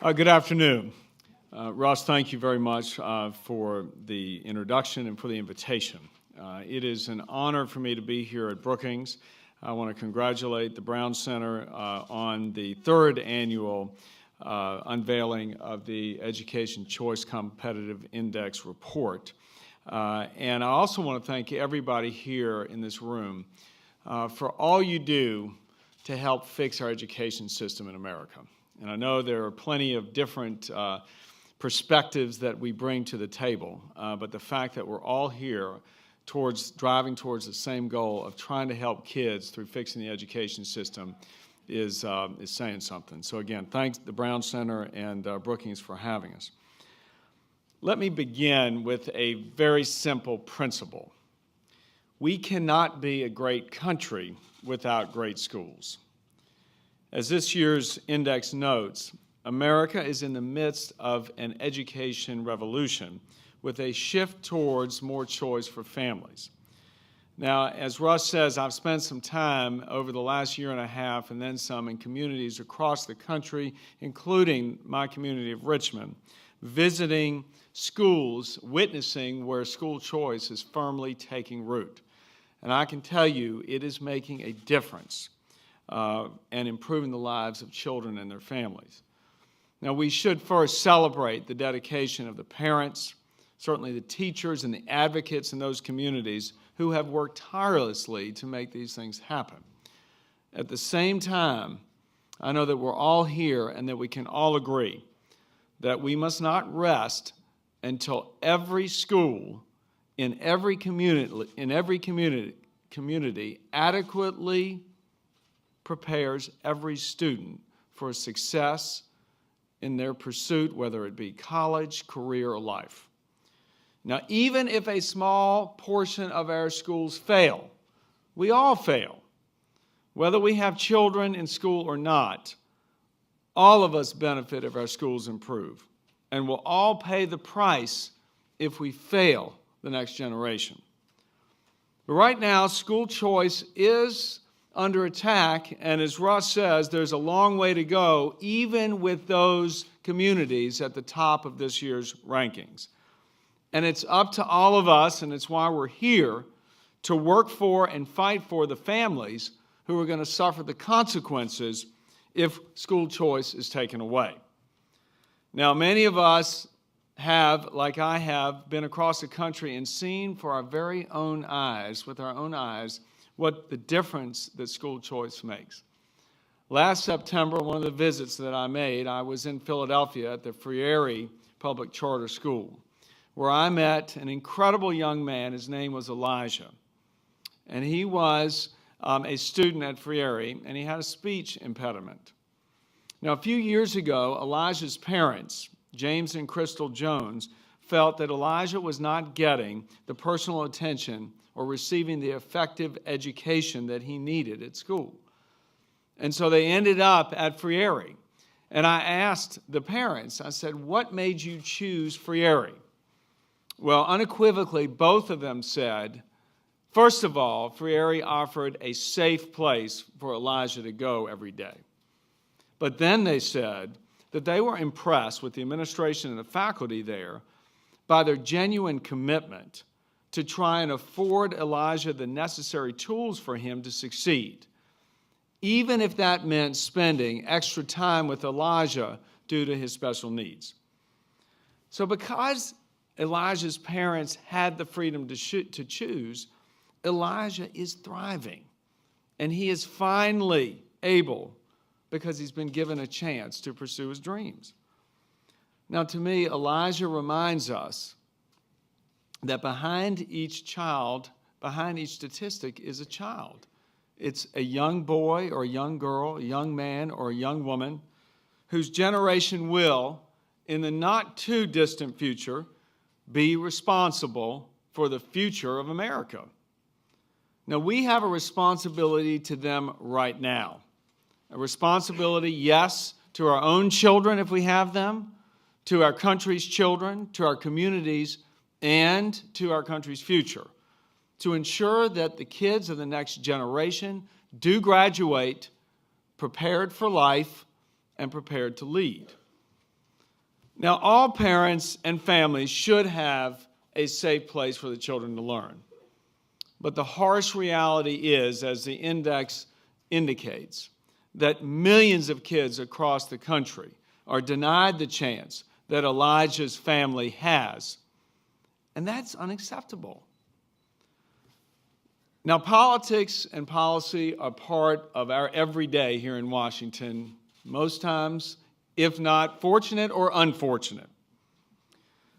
Good afternoon. Russ, thank you very much for the introduction and for the invitation. It is an honor for me to be here at Brookings. I want to congratulate the Brown Center on the third annual unveiling of the Education Choice Competitive Index report. And I also want to thank everybody here in this room for all you do to help fix our education system in America. And I know there are plenty of different perspectives that we bring to the table, but the fact that we're all here driving towards the same goal of trying to help kids through fixing the education system is saying something. So again, thanks the Brown Center and Brookings for having us. Let me begin with a very simple principle. We cannot be a great country without great schools. As this year's index notes, America is in the midst of an education revolution with a shift towards more choice for families. Now, as Russ says, I've spent some time over the last year and a half and then some in communities across the country, including my community of Richmond, visiting schools, witnessing where school choice is firmly taking root. And I can tell you it is making a difference and improving the lives of children and their families. Now, we should first celebrate the dedication of the parents, certainly the teachers and the advocates in those communities who have worked tirelessly to make these things happen. At the same time, I know that we're all here and that we can all agree that we must not rest until every school in every community adequately prepares every student for success in their pursuit, whether it be college, career, or life. Now, even if a small portion of our schools fail, we all fail. Whether we have children in school or not, all of us benefit if our schools improve, and we'll all pay the price if we fail the next generation. But right now, school choice is under attack, and as Russ says, there's a long way to go, even with those communities at the top of this year's rankings. And it's up to all of us, and it's why we're here, to work for and fight for the families who are going to suffer the consequences if school choice is taken away. Now, many of us have, like I have, been across the country and seen for our very own eyes, with our own eyes, what the difference that school choice makes. Last September, one of the visits that I made, I was in Philadelphia at the Freire Public Charter School, where I met an incredible young man. His name was Elijah. And he was a student at Freire, and he had a speech impediment. Now, a few years ago, Elijah's parents, James and Crystal Jones, felt that Elijah was not getting the personal attention or receiving the effective education that he needed at school. And so they ended up at Freire. And I asked the parents, I said, what made you choose Freire? Well, unequivocally, both of them said, first of all, Freire offered a safe place for Elijah to go every day. But then they said that they were impressed with the administration and the faculty there by their genuine commitment to try and afford Elijah the necessary tools for him to succeed, even if that meant spending extra time with Elijah due to his special needs. So because Elijah's parents had the freedom to choose, Elijah is thriving, and he is finally able, because he's been given a chance to pursue his dreams. Now, to me, Elijah reminds us that behind each statistic is a child. It's a young boy or a young girl, a young man or a young woman whose generation will, in the not too distant future, be responsible for the future of America. Now, we have a responsibility to them right now. A responsibility, yes, to our own children if we have them, to our country's children, to our communities, and to our country's future, to ensure that the kids of the next generation do graduate prepared for life and prepared to lead. Now, all parents and families should have a safe place for the children to learn. But the harsh reality is, as the index indicates, that millions of kids across the country are denied the chance that Elijah's family has. And that's unacceptable. Now, politics and policy are part of our everyday here in Washington, most times, if not fortunate or unfortunate.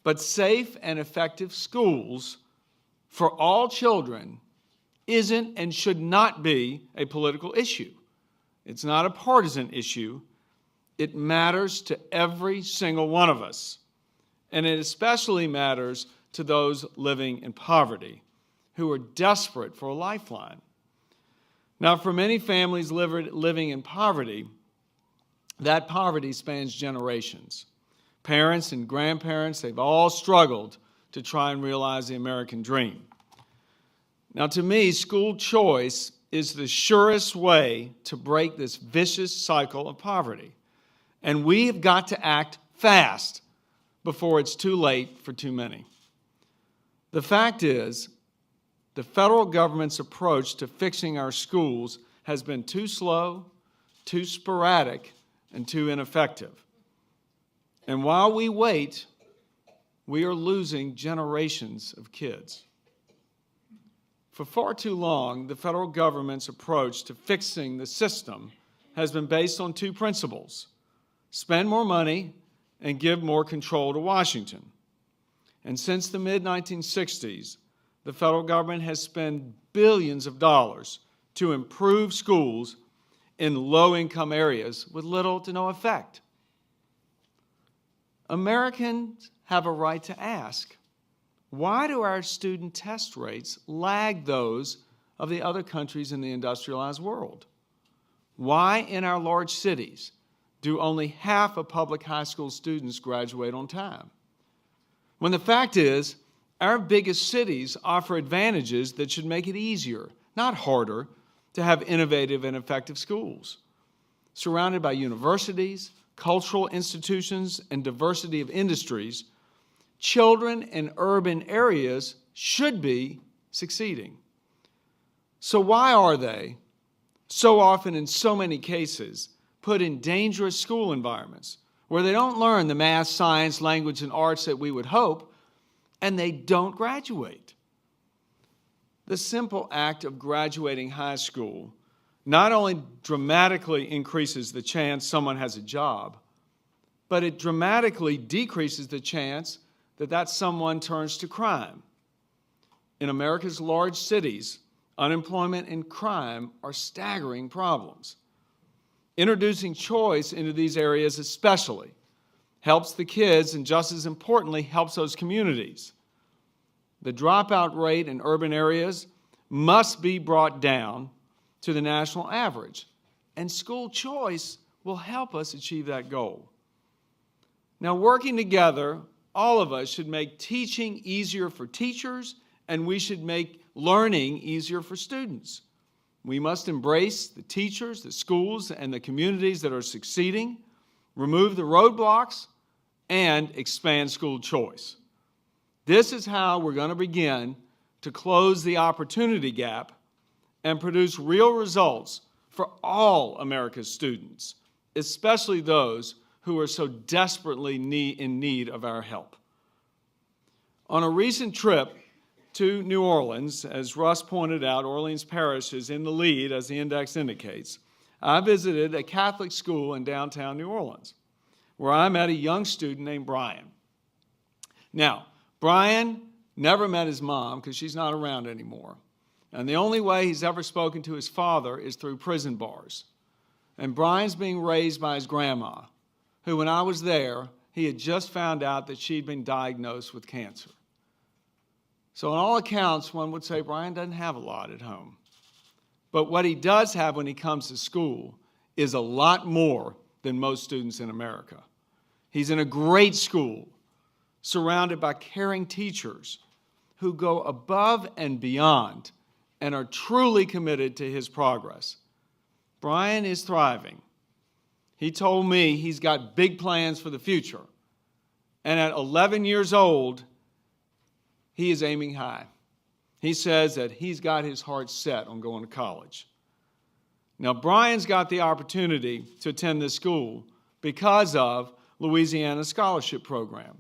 But safe and effective schools for all children isn't and should not be a political issue. It's not a partisan issue. It matters to every single one of us. And it especially matters to those living in poverty who are desperate for a lifeline. Now, for many families living in poverty, that poverty spans generations. Parents and grandparents, they've all struggled to try and realize the American dream. Now, to me, school choice is the surest way to break this vicious cycle of poverty. And we have got to act fast before it's too late for too many. The fact is, the federal government's approach to fixing our schools has been too slow, too sporadic, and too ineffective. And while we wait, we are losing generations of kids. For far too long, the federal government's approach to fixing the system has been based on two principles: spend more money and give more control to Washington. And since the mid-1960s, the federal government has spent billions of dollars to improve schools in low-income areas with little to no effect. Americans have a right to ask, why do our student test rates lag those of the other countries in the industrialized world? Why in our large cities do only half of public high school students graduate on time? When the fact is, our biggest cities offer advantages that should make it easier, not harder, to have innovative and effective schools. Surrounded by universities, cultural institutions, and diversity of industries, children in urban areas should be succeeding. So why are they, so often in so many cases, put in dangerous school environments where they don't learn the math, science, language, and arts that we would hope, and they don't graduate? The simple act of graduating high school not only dramatically increases the chance someone has a job, but it dramatically decreases the chance that that someone turns to crime. In America's large cities, unemployment and crime are staggering problems. Introducing choice into these areas especially helps the kids, and just as importantly, helps those communities. The dropout rate in urban areas must be brought down to the national average, and school choice will help us achieve that goal. Now, working together, all of us should make teaching easier for teachers, and we should make learning easier for students. We must embrace the teachers, the schools, and the communities that are succeeding, remove the roadblocks, and expand school choice. This is how we're going to begin to close the opportunity gap and produce real results for all America's students, especially those who are so desperately in need of our help. On a recent trip to New Orleans, as Russ pointed out, Orleans Parish is in the lead, as the index indicates. I visited a Catholic school in downtown New Orleans, where I met a young student named Brian. Now, Brian never met his mom because she's not around anymore. And the only way he's ever spoken to his father is through prison bars. And Brian's being raised by his grandma, who, when I was there, he had just found out that she'd been diagnosed with cancer. So on all accounts, one would say Brian doesn't have a lot at home. But what he does have when he comes to school is a lot more than most students in America. He's in a great school, surrounded by caring teachers who go above and beyond and are truly committed to his progress. Brian is thriving. He told me he's got big plans for the future, And at 11 years old, he is aiming high. He says that he's got his heart set on going to college. Now, Brian's got the opportunity to attend this school because of Louisiana's scholarship program,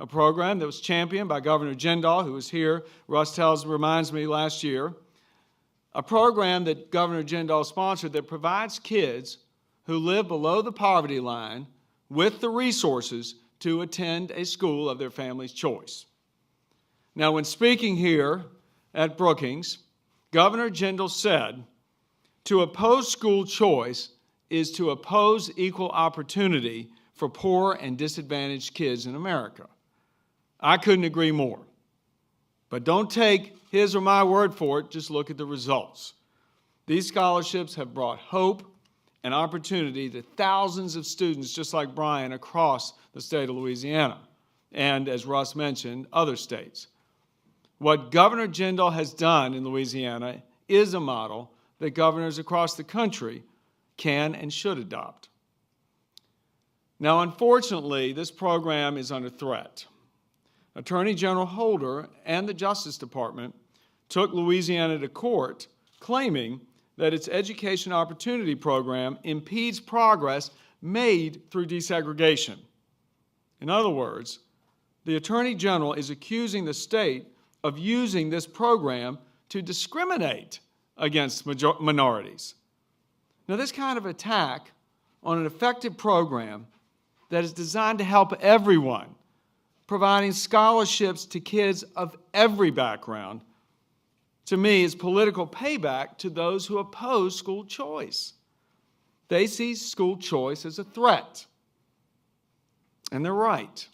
a program that was championed by Governor Jindal, who was here, Russ reminds me, last year, a program that Governor Jindal sponsored that provides kids who live below the poverty line with the resources to attend a school of their family's choice. Now, when speaking here at Brookings, Governor Jindal said, to oppose school choice is to oppose equal opportunity for poor and disadvantaged kids in America. I couldn't agree more. But don't take his or my word for it, just look at the results. These scholarships have brought hope and opportunity to thousands of students just like Brian across the state of Louisiana and, as Russ mentioned, other states. What Governor Jindal has done in Louisiana is a model that governors across the country can and should adopt. Now, unfortunately, this program is under threat. Attorney General Holder and the Justice Department took Louisiana to court claiming that its Education Opportunity Program impedes progress made through desegregation. In other words, the Attorney General is accusing the state of using this program to discriminate against minorities. Now, this kind of attack on an effective program that is designed to help everyone, providing scholarships to kids of every background, to me is political payback to those who oppose school choice. They see school choice as a threat. And they're right.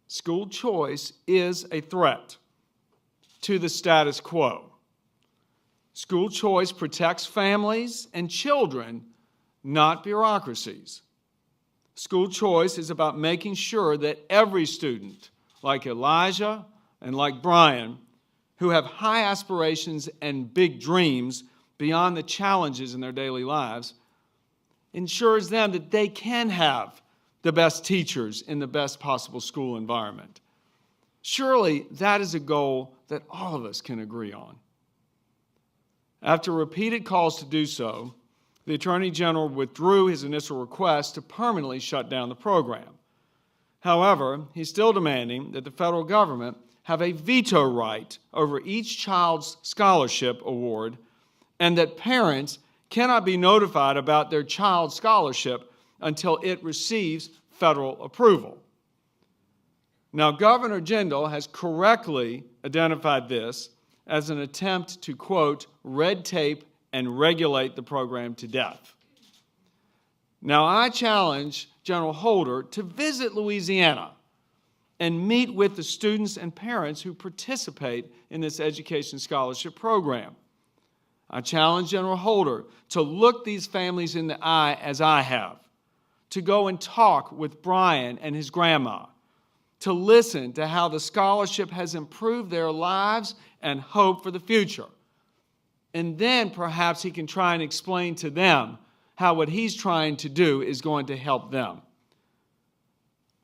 School choice is a threat to the status quo. School choice protects families and children, not bureaucracies. School choice is about making sure that every student, like Elijah and like Brian, who have high aspirations and big dreams beyond the challenges in their daily lives, ensures them that they can have the best teachers in the best possible school environment. Surely that is a goal that all of us can agree on. After repeated calls to do so, the Attorney General withdrew his initial request to permanently shut down the program. However, he's still demanding that the federal government have a veto right over each child's scholarship award and that parents cannot be notified about their child's scholarship until it receives federal approval. Now, Governor Jindal has correctly identified this as an attempt to, quote, red tape and regulate the program to death. Now, I challenge General Holder to visit Louisiana and meet with the students and parents who participate in this education scholarship program. I challenge General Holder to look these families in the eye as I have, to go and talk with Brian and his grandma, to listen to how the scholarship has improved their lives and hope for the future. And then perhaps he can try and explain to them how what he's trying to do is going to help them.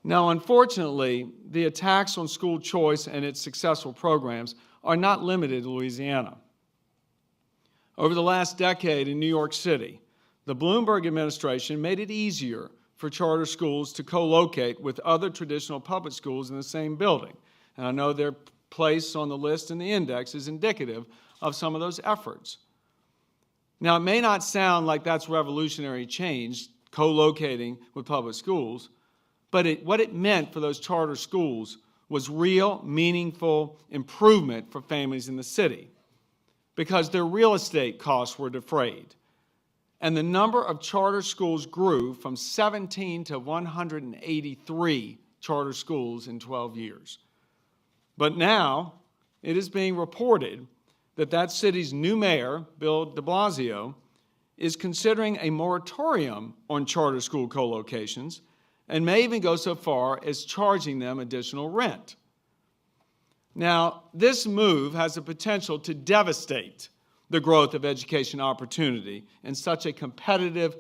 Now, unfortunately, the attacks on school choice and its successful programs are not limited to Louisiana. Over the last decade in New York City, the Bloomberg administration made it easier for charter schools to co-locate with other traditional public schools in the same building. And I know their place on the list in the index is indicative of some of those efforts. Now, it may not sound like that's revolutionary change, co-locating with public schools, but what it meant for those charter schools was real, meaningful improvement for families in the city because their real estate costs were defrayed. And the number of charter schools grew from 17 to 183 charter schools in 12 years. But now it is being reported that that city's new mayor, Bill de Blasio, is considering a moratorium on charter school co-locations and may even go so far as charging them additional rent. Now, this move has the potential to devastate the growth of education opportunity in such a competitive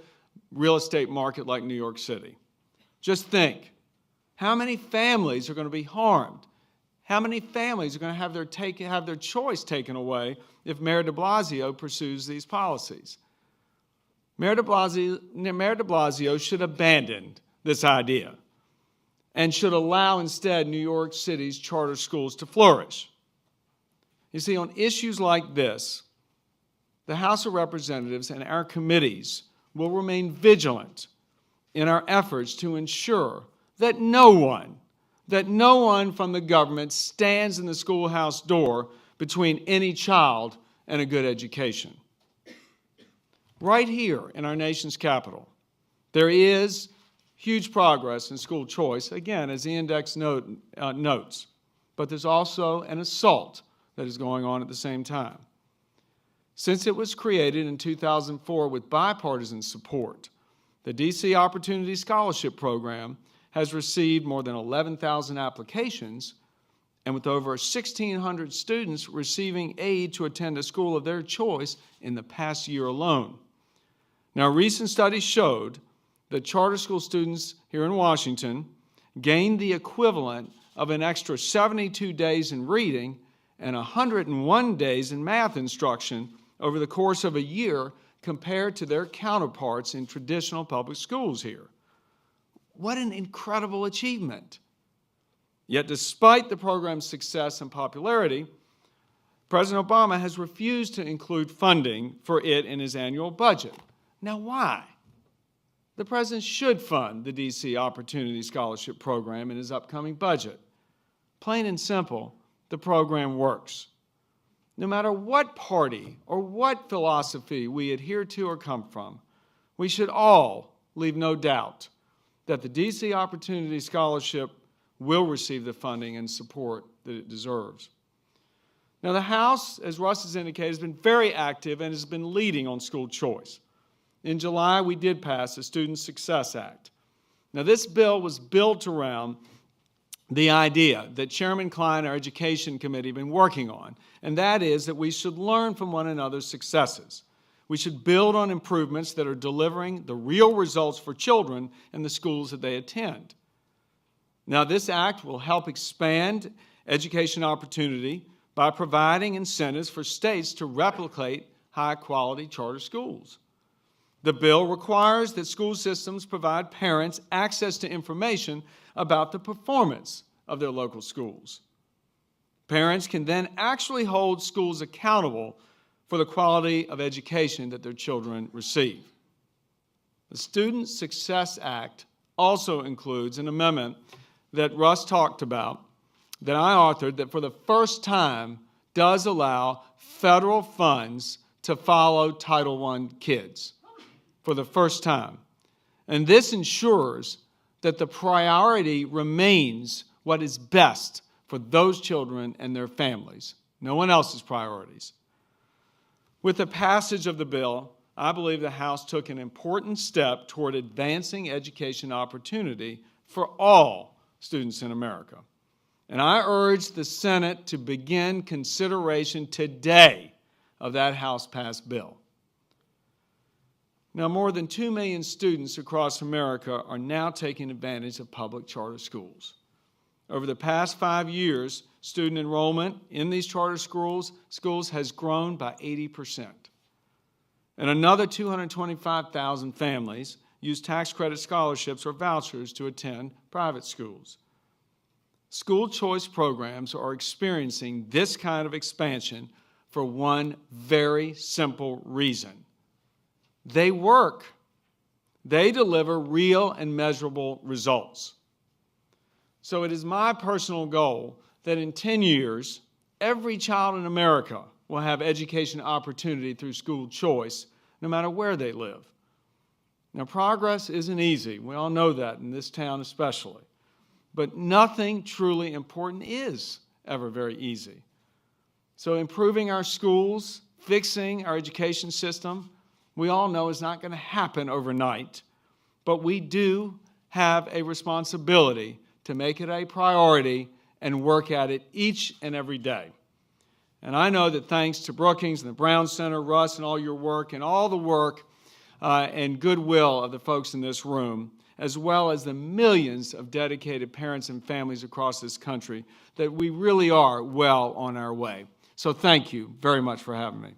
real estate market like New York City. Just think How many families are going to be harmed? How many families are going to have their choice taken away if Mayor de Blasio pursues these policies? Mayor de Blasio should abandon this idea and should allow instead New York City's charter schools to flourish. You see, on issues like this, the House of Representatives and our committees will remain vigilant in our efforts to ensure that no one from the government stands in the schoolhouse door between any child and a good education. Right here in our nation's capital, there is huge progress in school choice, again, as the index notes, but there's also an assault that is going on at the same time. Since it was created in 2004 with bipartisan support, the DC Opportunity Scholarship Program has received more than 11,000 applications, and with over 1,600 students receiving aid to attend a school of their choice in the past year alone. Now, recent studies showed that charter school students here in Washington gained the equivalent of an extra 72 days in reading and 101 days in math instruction over the course of a year compared to their counterparts in traditional public schools here. What an incredible achievement. Yet despite the program's success and popularity, President Obama has refused to include funding for it in his annual budget. Now, why? The president should fund the DC Opportunity Scholarship Program in his upcoming budget. Plain and simple, the program works. No matter what party or what philosophy we adhere to or come from, we should all leave no doubt that the DC Opportunity Scholarship will receive the funding and support that it deserves. Now, the House, as Russ has indicated, has been very active and has been leading on school choice. In July, we did pass the Student Success Act. Now, this bill was built around the idea that Chairman Klein, our Education Committee, have been working on, and that is that we should learn from one another's successes. We should build on improvements that are delivering the real results for children in the schools that they attend. Now, this act will help expand education opportunity by providing incentives for states to replicate high-quality charter schools. The bill requires that school systems provide parents access to information about the performance of their local schools. Parents can then actually hold schools accountable for the quality of education that their children receive. The Student Success Act also includes an amendment that Russ talked about, that I authored, that for the first time does allow federal funds to follow Title I kids for the first time. And this ensures that the priority remains what is best for those children and their families, no one else's priorities. With the passage of the bill, I believe the House took an important step toward advancing education opportunity for all students in America. And I urge the Senate to begin consideration today of that House-passed bill. Now, more than 2 million students across America are now taking advantage of public charter schools. Over the past 5 years, student enrollment in these charter schools has grown by 80%. And another 225,000 families use tax credit scholarships or vouchers to attend private schools. School choice programs are experiencing this kind of expansion for one very simple reason. They work. They deliver real and measurable results. So it is my personal goal that in 10 years, every child in America will have education opportunity through school choice, no matter where they live. Now, progress isn't easy. We all know that, in this town especially. But nothing truly important is ever very easy. So improving our schools, fixing our education system, we all know is not going to happen overnight, but we do have a responsibility to make it a priority and work at it each and every day. And I know that thanks to Brookings and the Brown Center, Russ, and all your work, and all the work and goodwill of the folks in this room, as well as the millions of dedicated parents and families across this country, that we really are well on our way. So thank you very much for having me.